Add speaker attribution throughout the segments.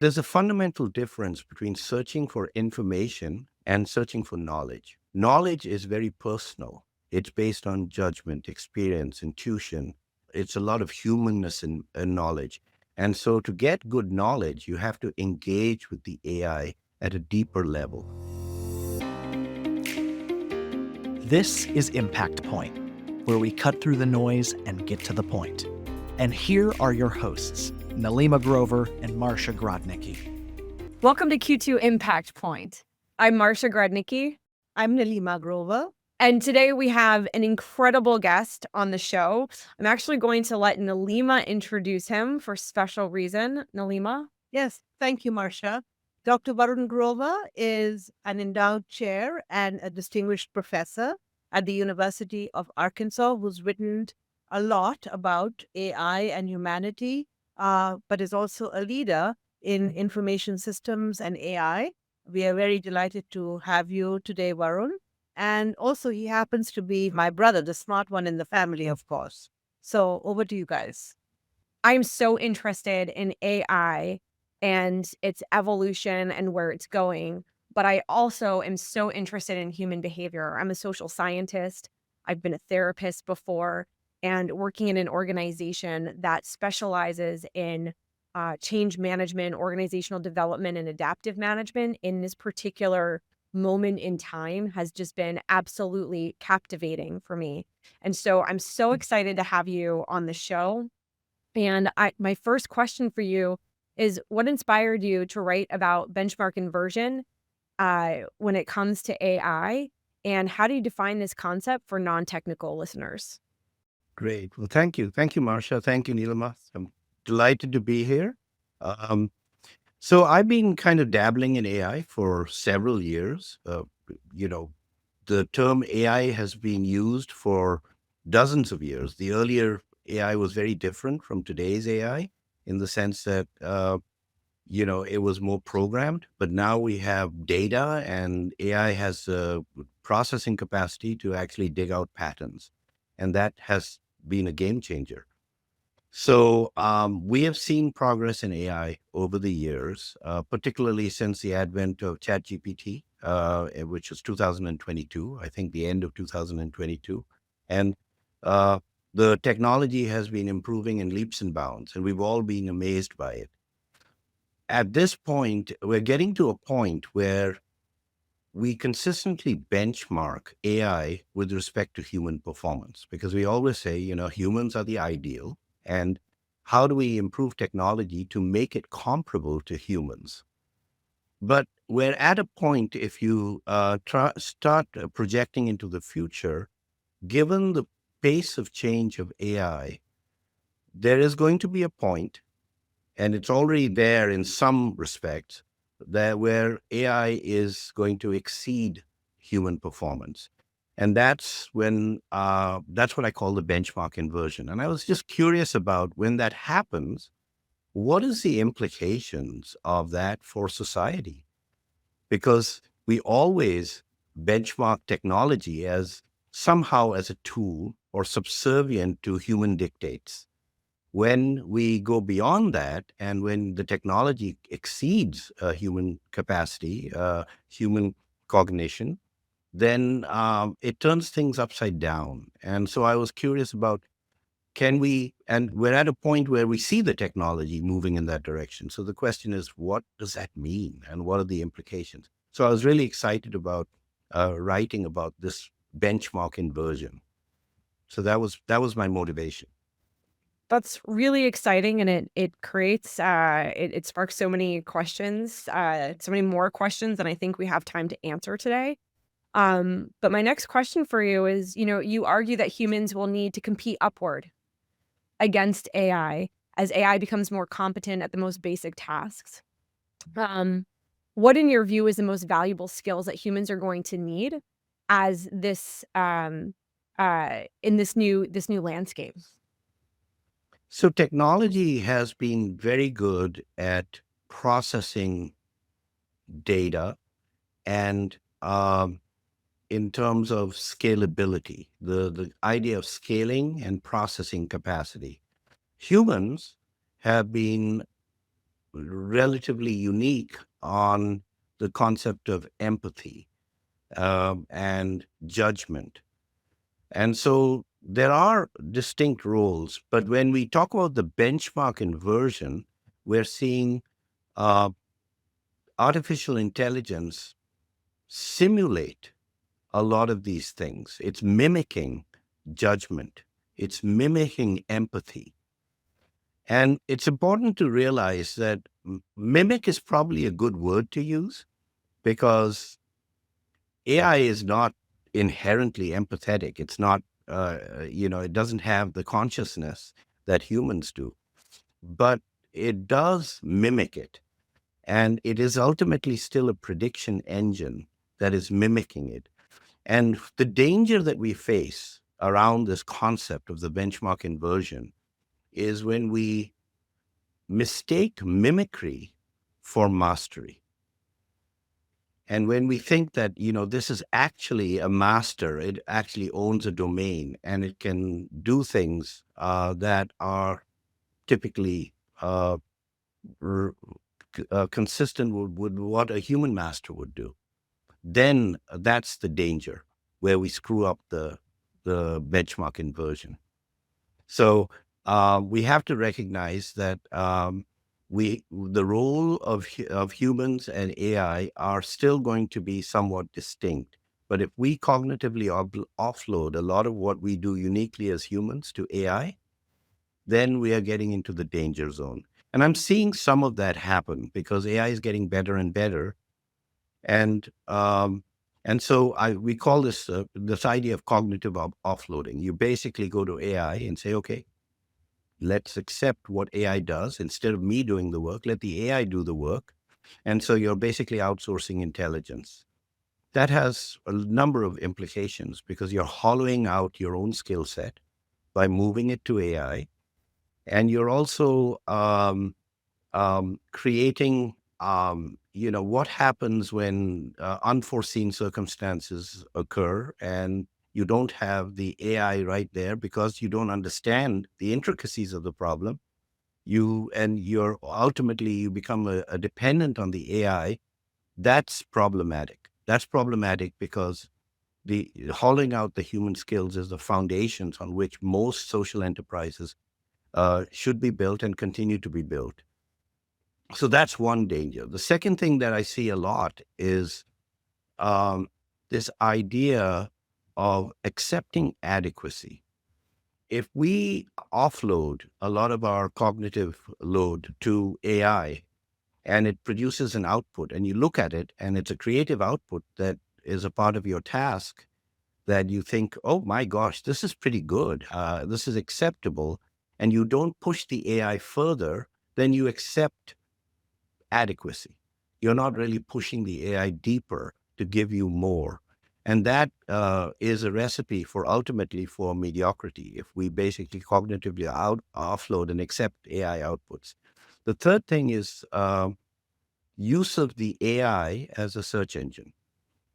Speaker 1: There's a fundamental difference between searching for information and searching for knowledge. Knowledge is very personal. It's based on judgment, experience, intuition. It's a lot of humanness in knowledge. And so to get good knowledge, you have to engage with the AI at a deeper level.
Speaker 2: This is Impact Point, where we cut through the noise and get to the point. And here are your hosts, Nalima Grover and Marcia Grodnicki.
Speaker 3: Welcome to Q2 Impact Point. I'm Marcia Grodnicki.
Speaker 4: I'm Nalima Grover.
Speaker 3: And today we have an incredible guest on the show. I'm actually going to let Nalima introduce him for special reason. Nalima?
Speaker 4: Yes, thank you, Marcia. Dr. Varun Grover is an endowed chair and a distinguished professor at the University of Arkansas who's written a lot about AI and humanity, but is also a leader in information systems and AI. We are very delighted to have you today, Varun. And also, he happens to be my brother, the smart one in the family, of course. So over to you guys.
Speaker 3: I'm so interested in AI and its evolution and where it's going. But I also am so interested in human behavior. I'm a social scientist. I've been a therapist before and working in an organization that specializes in change management, organizational development, and adaptive management in this particular moment in time has just been absolutely captivating for me. And so I'm so excited to have you on the show. And my first question for you is, what inspired you to write about benchmark inversion when it comes to AI? And how do you define this concept for non-technical listeners?
Speaker 1: Great. Well, thank you. Thank you, Marcia. Thank you, Neelima. I'm delighted to be here. So I've been kind of dabbling in AI for several years. The term AI has been used for dozens of years. The earlier AI was very different from today's AI in the sense that, it was more programmed, but now we have data and AI has processing capacity to actually dig out patterns. And that has been a game changer. So we have seen progress in AI over the years, particularly since the advent of ChatGPT, which was 2022, I think the end of 2022. And the technology has been improving in leaps and bounds, and we've all been amazed by it. At this point, we're getting to a point where we consistently benchmark AI with respect to human performance, because we always say, humans are the ideal. And how do we improve technology to make it comparable to humans? But we're at a point, if you start projecting into the future, given the pace of change of AI, there is going to be a point, and it's already there in some respects, that where AI is going to exceed human performance. And that's when, that's what I call the benchmark inversion. And I was just curious about, when that happens, what is the implications of that for society? Because we always benchmark technology as somehow as a tool or subservient to human dictates. When we go beyond that, and when the technology exceeds human capacity, human cognition, then it turns things upside down. And so I was curious about, and we're at a point where we see the technology moving in that direction. So the question is, what does that mean? And what are the implications? So I was really excited about writing about this benchmark inversion. So that was my motivation.
Speaker 3: That's really exciting, and it creates it sparks so many questions, so many more questions than I think we have time to answer today. But my next question for you is, you argue that humans will need to compete upward against AI as AI becomes more competent at the most basic tasks. What, in your view, is the most valuable skills that humans are going to need as this in this new landscape?
Speaker 1: So technology has been very good at processing data and in terms of scalability, the idea of scaling and processing capacity. Humans have been relatively unique on the concept of empathy and judgment. And so there are distinct roles, but when we talk about the benchmark inversion, we're seeing uh, artificial intelligence simulate a lot of these things. It's mimicking judgment, it's mimicking empathy. And it's important to realize that mimic is probably a good word to use because AI is not inherently empathetic. It's not, it doesn't have the consciousness that humans do, but it does mimic it. And it is ultimately still a prediction engine that is mimicking it. And the danger that we face around this concept of the benchmark inversion is when we mistake mimicry for mastery. And when we think that, this is actually a master, it actually owns a domain and it can do things that are typically r- consistent with what a human master would do, then that's the danger where we screw up the benchmark inversion. So we have to recognize that the role of humans and AI are still going to be somewhat distinct. But if we cognitively offload a lot of what we do uniquely as humans to AI, then we are getting into the danger zone. And I'm seeing some of that happen because AI is getting better and better. And so we call this idea of cognitive offloading. You basically go to AI and say, okay, let's accept what AI does. Instead of me doing the work, let the AI do the work. And so you're basically outsourcing intelligence. That has a number of implications because you're hollowing out your own skill set by moving it to AI. And you're also creating, what happens when unforeseen circumstances occur and you don't have the AI right there because you don't understand the intricacies of the problem. You become a dependent on the AI. That's problematic. That's problematic because the hollowing out the human skills is the foundations on which most social enterprises should be built and continue to be built. So that's one danger. The second thing that I see a lot is um, this idea of accepting adequacy. If we offload a lot of our cognitive load to AI and it produces an output, and you look at it and it's a creative output that is a part of your task, that you think, oh my gosh, this is pretty good, this is acceptable, and you don't push the AI further, then you accept adequacy. You're not really pushing the AI deeper to give you more. And that is a recipe for ultimately for mediocrity if we basically cognitively offload and accept AI outputs. The third thing is use of the AI as a search engine.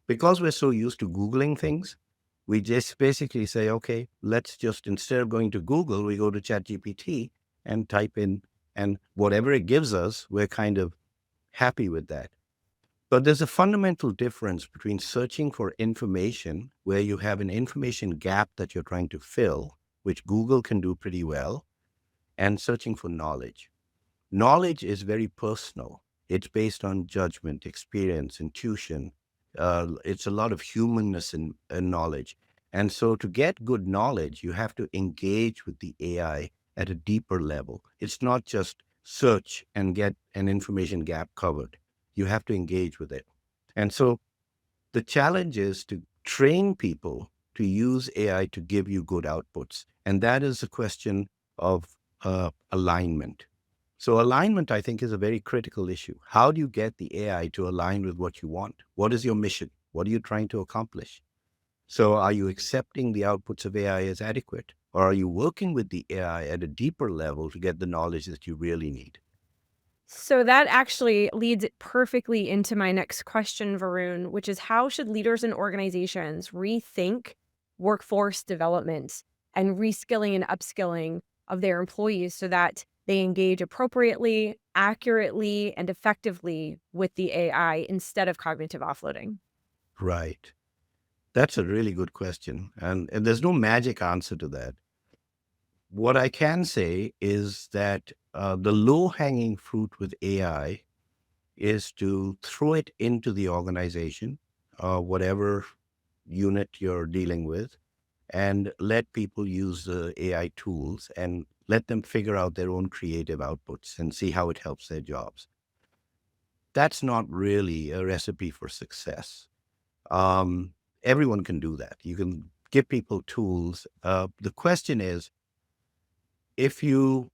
Speaker 1: Because we're so used to Googling things, we just basically say, okay, let's just, instead of going to Google, we go to ChatGPT and type in, and whatever it gives us, we're kind of happy with that. But there's a fundamental difference between searching for information, where you have an information gap that you're trying to fill, which Google can do pretty well, and searching for knowledge. Knowledge is very personal. It's based on judgment, experience, intuition. It's a lot of humanness in knowledge. And so to get good knowledge, you have to engage with the AI at a deeper level. It's not just search and get an information gap covered. You have to engage with it. And so the challenge is to train people to use AI to give you good outputs. And that is a question of alignment. So alignment, I think, is a very critical issue. How do you get the AI to align with what you want? What is your mission? What are you trying to accomplish? So are you accepting the outputs of AI as adequate? Or are you working with the AI at a deeper level to get the knowledge that you really need?
Speaker 3: So that actually leads perfectly into my next question, Varun, which is how should leaders and organizations rethink workforce development and reskilling and upskilling of their employees so that they engage appropriately, accurately, and effectively with the AI instead of cognitive offloading?
Speaker 1: Right. That's a really good question. And there's no magic answer to that. What I can say is that the low hanging fruit with AI is to throw it into the organization, whatever unit you're dealing with, and let people use the AI tools and let them figure out their own creative outputs and see how it helps their jobs. That's not really a recipe for success. Um, Everyone can do that. You can give people tools. The question is, if you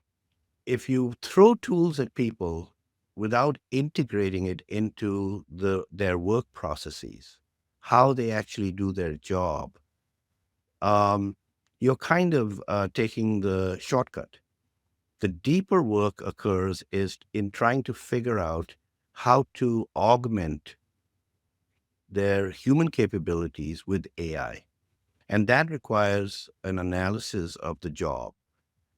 Speaker 1: if you throw tools at people without integrating it into their work processes, how they actually do their job, um, you're kind of taking the shortcut. The deeper work occurs is in trying to figure out how to augment their human capabilities with AI. And that requires an analysis of the job,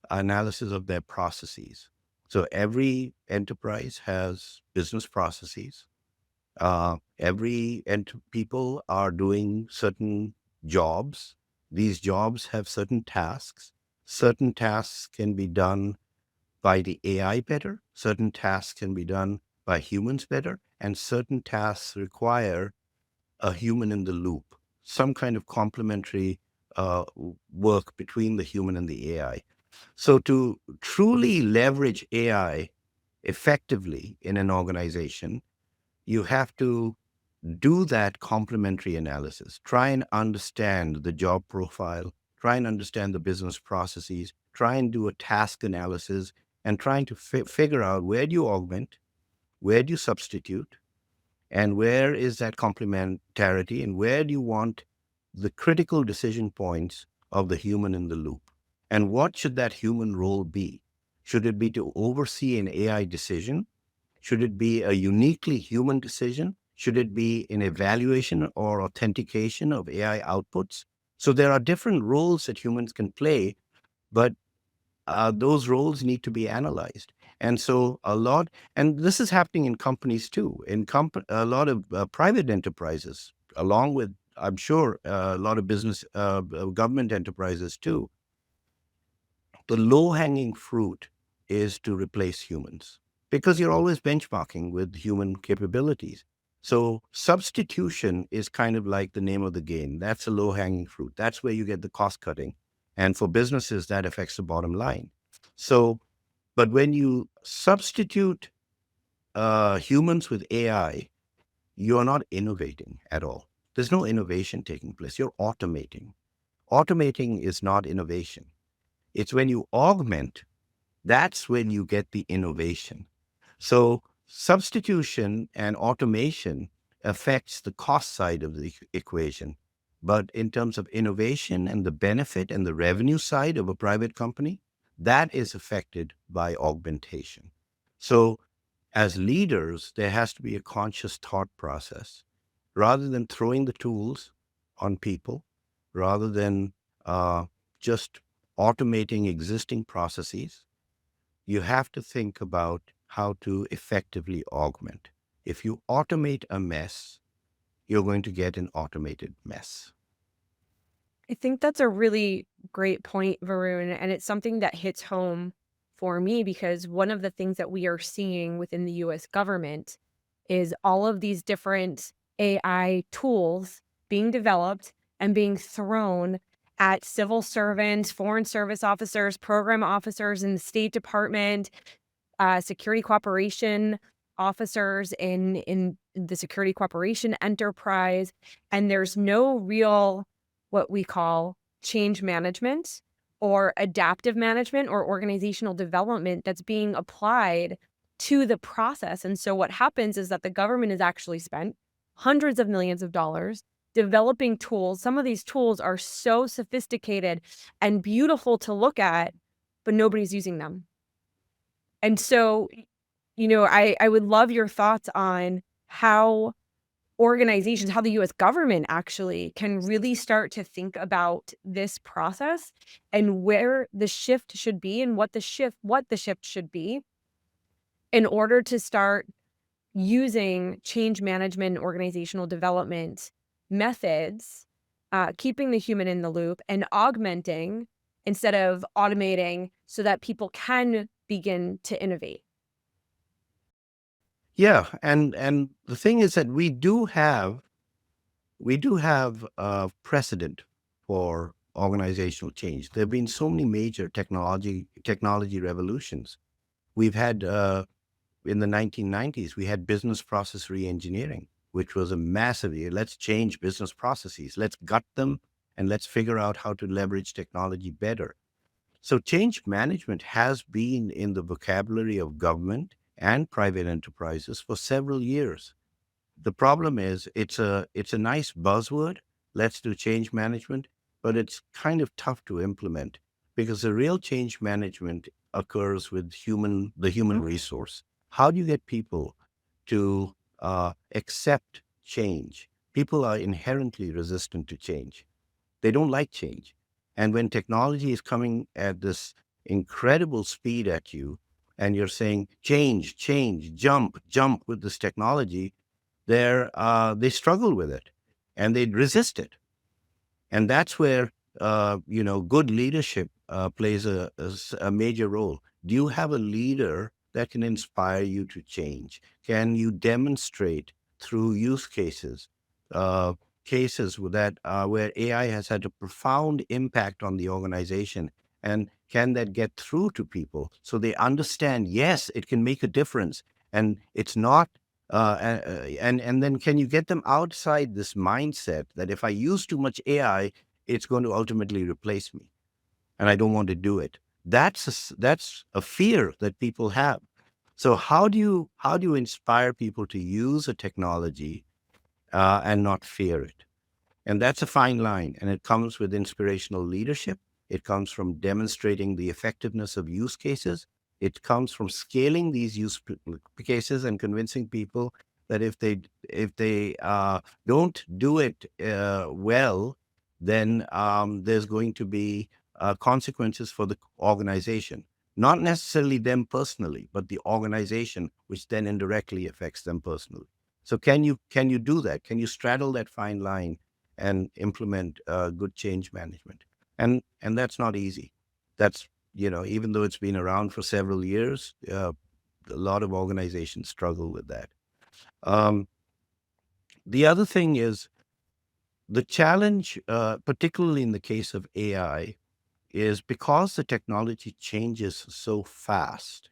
Speaker 1: analysis of their processes. So every enterprise has business processes. People are doing certain jobs. These jobs have certain tasks. Certain tasks can be done by the AI better. Certain tasks can be done by humans better. And certain tasks require a human in the loop, some kind of complementary work between the human and the AI. So to truly leverage AI effectively in an organization, you have to do that complementary analysis. Try and understand the job profile, try and understand the business processes, try and do a task analysis, and trying to figure out where do you augment, where do you substitute, and where is that complementarity, and where do you want the critical decision points of the human in the loop? And what should that human role be? Should it be to oversee an AI decision? Should it be a uniquely human decision? Should it be an evaluation or authentication of AI outputs? So there are different roles that humans can play, but those roles need to be analyzed. And so and this is happening in companies too, a lot of private enterprises, along with, I'm sure, a lot of business, government enterprises too. The low hanging fruit is to replace humans because you're always benchmarking with human capabilities. So substitution is kind of like the name of the game. That's a low hanging fruit. That's where you get the cost cutting. And for businesses, that affects the bottom line. So, but when you substitute humans with AI, you're not innovating at all. There's no innovation taking place. You're automating. Automating is not innovation. It's when you augment, that's when you get the innovation. So substitution and automation affects the cost side of the equation. But in terms of innovation and the benefit and the revenue side of a private company, that is affected by augmentation. So as leaders, there has to be a conscious thought process. Rather than throwing the tools on people, rather than just automating existing processes, you have to think about how to effectively augment. If you automate a mess, you're going to get an automated mess.
Speaker 3: I think that's a really great point, Varun, and it's something that hits home for me because one of the things that we are seeing within the US government is all of these different AI tools being developed and being thrown at civil servants, foreign service officers, program officers in the State Department, security cooperation officers in the security cooperation enterprise, and there's no real what we call change management or adaptive management or organizational development that's being applied to the process. And so what happens is that the government has actually spent hundreds of millions of dollars developing tools. Some of these tools are so sophisticated and beautiful to look at, but nobody's using them. And so, I would love your thoughts on how organizations, how the US government actually can really start to think about this process and where the shift should be and what the shift should be in order to start using change management and organizational development methods, keeping the human in the loop and augmenting instead of automating so that people can begin to innovate.
Speaker 1: Yeah, and the thing is that we do have precedent for organizational change. There have been so many major technology revolutions. We've had in the 1990s, we had business process reengineering, which was a massive, let's change business processes, let's gut them, and let's figure out how to leverage technology better. So change management has been in the vocabulary of government and private enterprises for several years. The problem is it's a nice buzzword. Let's do change management, but it's kind of tough to implement because the real change management occurs with the human resource. How do you get people to accept change? People are inherently resistant to change. They don't like change. And when technology is coming at this incredible speed at you, and you're saying change, change, jump, jump with this technology, they struggle with it and they resist it. And that's where good leadership plays a major role. Do you have a leader that can inspire you to change? Can you demonstrate through use cases, uh, cases where AI has had a profound impact on the organization? And can that get through to people so they understand? Yes, it can make a difference, and it's not and then can you get them outside this mindset that if I use too much AI, it's going to ultimately replace me, and I don't want to do it. That's a fear that people have. So how do you inspire people to use a technology and not fear it? And that's a fine line. And it comes with inspirational leadership. It comes from demonstrating the effectiveness of use cases. It comes from scaling these cases and convincing people that if they don't do it well, then there's going to be consequences for the organization. Not necessarily them personally, but the organization, which then indirectly affects them personally. So can you do that? Can you straddle that fine line and implement good change management? And that's not easy. That's even though it's been around for several years, a lot of organizations struggle with that. Um, the other thing is the challenge, particularly in the case of AI, is because the technology changes so fast.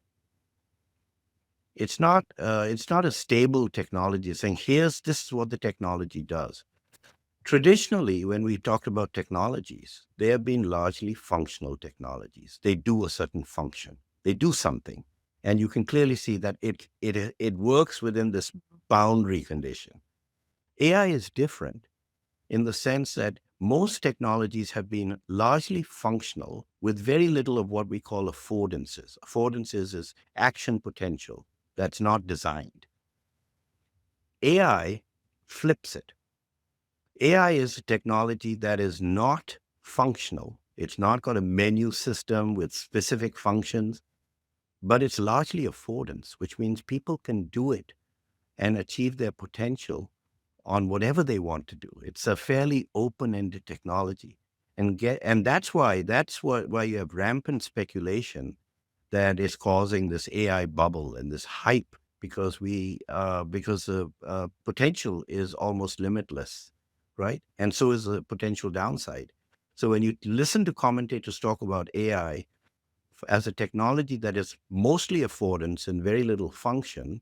Speaker 1: It's not a stable technology saying this is what the technology does. Traditionally, when we talked about technologies, they have been largely functional technologies. They do a certain function. They do something, and you can clearly see that it works within this boundary condition. AI is different in the sense that most technologies have been largely functional with very little of what we call affordances. Affordances is action potential that's not designed. AI flips it. AI is a technology that is not functional. It's not got a menu system with specific functions, but it's largely affordance, which means people can do it and achieve their potential on whatever they want to do. It's a fairly open-ended technology. And that's why you have rampant speculation that is causing this AI bubble and this hype because the potential is almost limitless, right? And so is the potential downside. So when you listen to commentators talk about AI as a technology that is mostly affordance and very little function,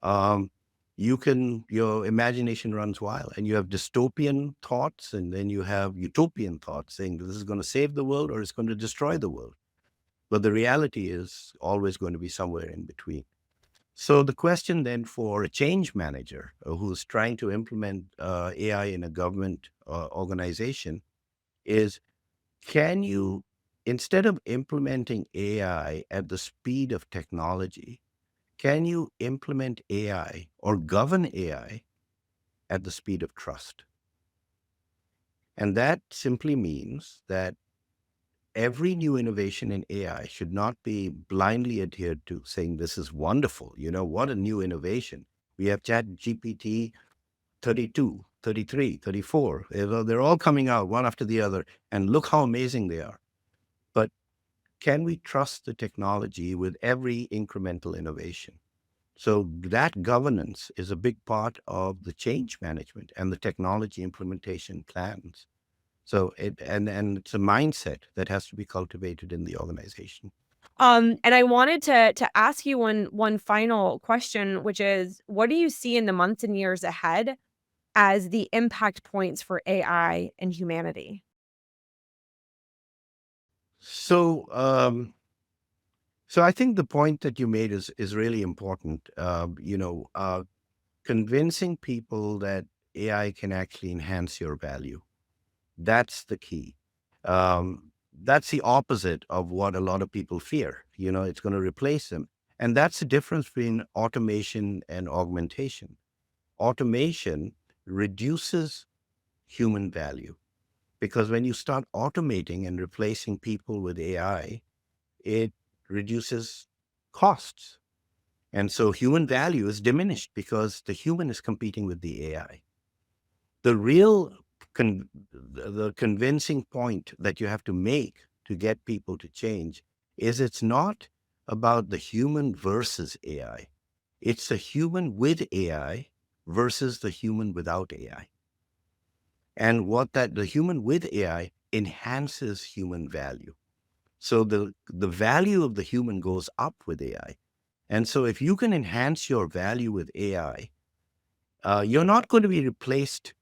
Speaker 1: um, your imagination runs wild, and you have dystopian thoughts, and then you have utopian thoughts saying this is going to save the world or it's going to destroy the world. But the reality is always going to be somewhere in between. So the question then for a change manager who's trying to implement AI in a government organization is, can you, instead of implementing AI at the speed of technology, can you implement AI or govern AI at the speed of trust. And that simply means that every new innovation in AI should not be blindly adhered to, saying this is wonderful. What a new innovation. We have ChatGPT 32, 33, 34. They're all coming out one after the other, and look how amazing they are. But can we trust the technology with every incremental innovation? So that governance is a big part of the change management and the technology implementation plans. So and it's a mindset that has to be cultivated in the organization.
Speaker 3: And I wanted to ask you one final question, which is, what do you see in the months and years ahead as the impact points for AI and humanity?
Speaker 1: So so I think the point that you made is really important. Convincing people that AI can actually enhance your value. That's the key. That's the opposite of what a lot of people fear. It's going to replace them. And that's the difference between automation and augmentation. Automation reduces human value because when you start automating and replacing people with AI, it reduces costs. And so human value is diminished because the human is competing with the AI. The real the convincing point that you have to make to get people to change is it's not about the human versus AI. It's the human with AI versus the human without AI. And the human with AI enhances human value. So the value of the human goes up with AI. And so if you can enhance your value with AI, you're not going to be replaced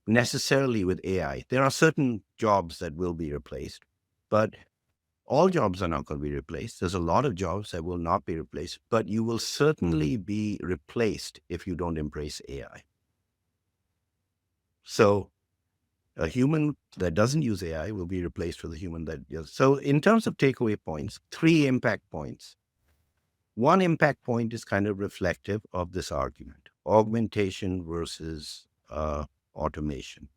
Speaker 1: necessarily with AI. There are certain jobs that will be replaced, but all jobs are not going to be replaced. There's a lot of jobs that will not be replaced, but you will certainly be replaced if you don't embrace AI. So a human that doesn't use AI will be replaced with a human that does. So in terms of takeaway points, 3 impact points. One impact point is kind of reflective of this argument, augmentation versus automation.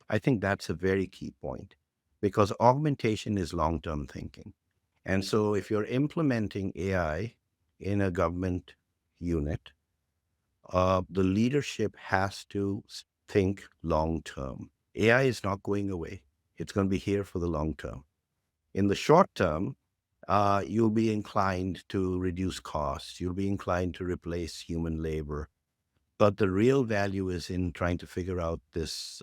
Speaker 1: I think that's a very key point because augmentation is long-term thinking. And so if you're implementing AI in a government unit, the leadership has to think long-term. AI is not going away. It's going to be here for the long term. In the short term, you'll be inclined to reduce costs. You'll be inclined to replace human labor. But the real value is in trying to figure out this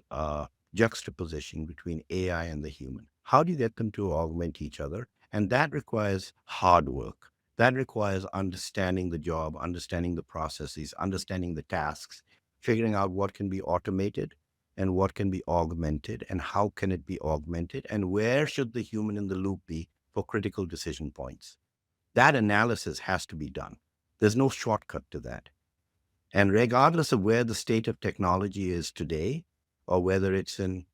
Speaker 1: juxtaposition between AI and the human. How do you get them to augment each other? And that requires hard work. That requires understanding the job, understanding the processes, understanding the tasks, figuring out what can be automated and what can be augmented and how can it be augmented and where should the human in the loop be for critical decision points. That analysis has to be done. There's no shortcut to that. And regardless of where the state of technology is today, or whether it's in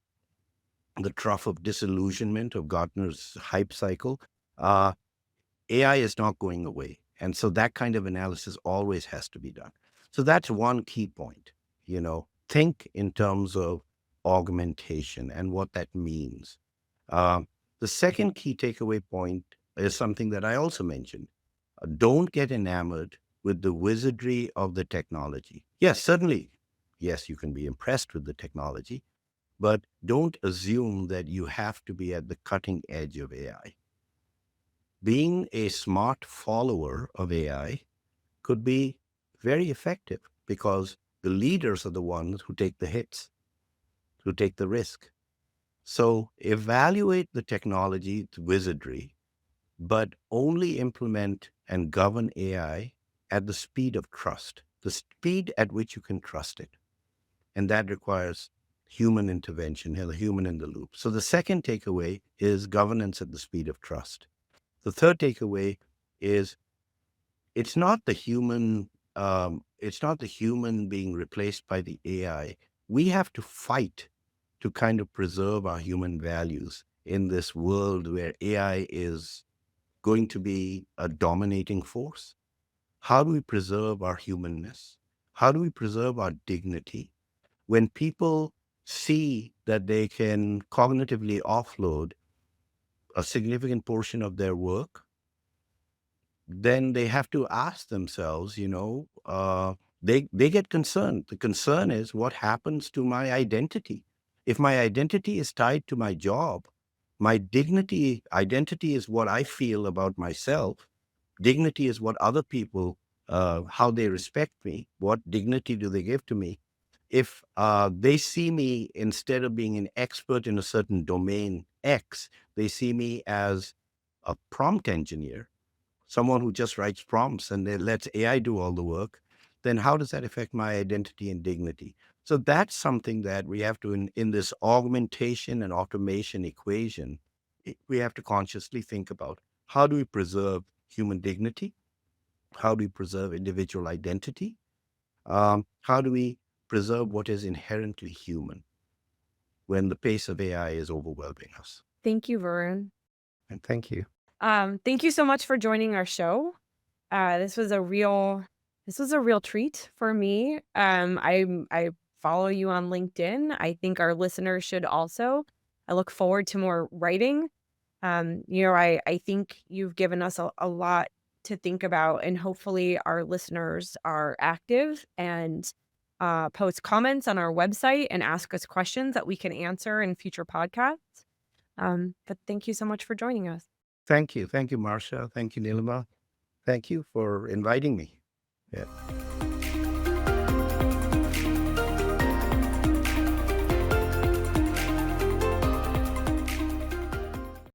Speaker 1: the trough of disillusionment of Gartner's hype cycle, AI is not going away. And so that kind of analysis always has to be done. So that's one key point. Think in terms of augmentation and what that means. The second key takeaway point is something that I also mentioned. Don't get enamored with the wizardry of the technology. Yes, certainly. Yes, you can be impressed with the technology, but don't assume that you have to be at the cutting edge of AI. Being a smart follower of AI could be very effective because the leaders are the ones who take the hits, who take the risk. So evaluate the technology, the wizardry, but only implement and govern AI at the speed of trust, the speed at which you can trust it. And that requires human intervention, the human in the loop. So the second takeaway is governance at the speed of trust. The third takeaway is it's not the human, it's not the human being replaced by the AI. We have to fight to kind of preserve our human values in this world where AI is going to be a dominating force. How do we preserve our humanness? How do we preserve our dignity? When people see that they can cognitively offload a significant portion of their work, then they have to ask themselves, they get concerned. The concern is what happens to my identity. If my identity is tied to my job, my identity is what I feel about myself. Dignity is what other people, how they respect me. What dignity do they give to me? If they see me, instead of being an expert in a certain domain X, they see me as a prompt engineer, someone who just writes prompts and they lets AI do all the work, then how does that affect my identity and dignity? So that's something that we have to, in this augmentation and automation equation, we have to consciously think about. How do we preserve human dignity? How do we preserve individual identity? How do we preserve what is inherently human when the pace of AI is overwhelming us?
Speaker 3: Thank you, Varun.
Speaker 1: And thank you.
Speaker 3: Thank you so much for joining our show. This was a real treat for me. I follow you on LinkedIn. I think our listeners should also. I look forward to more writing. I think you've given us a lot to think about, and hopefully our listeners are active and post comments on our website and ask us questions that we can answer in future podcasts. But thank you so much for joining us.
Speaker 1: Thank you. Thank you, Marsha. Thank you, Nilima. Thank you for inviting me. Yeah.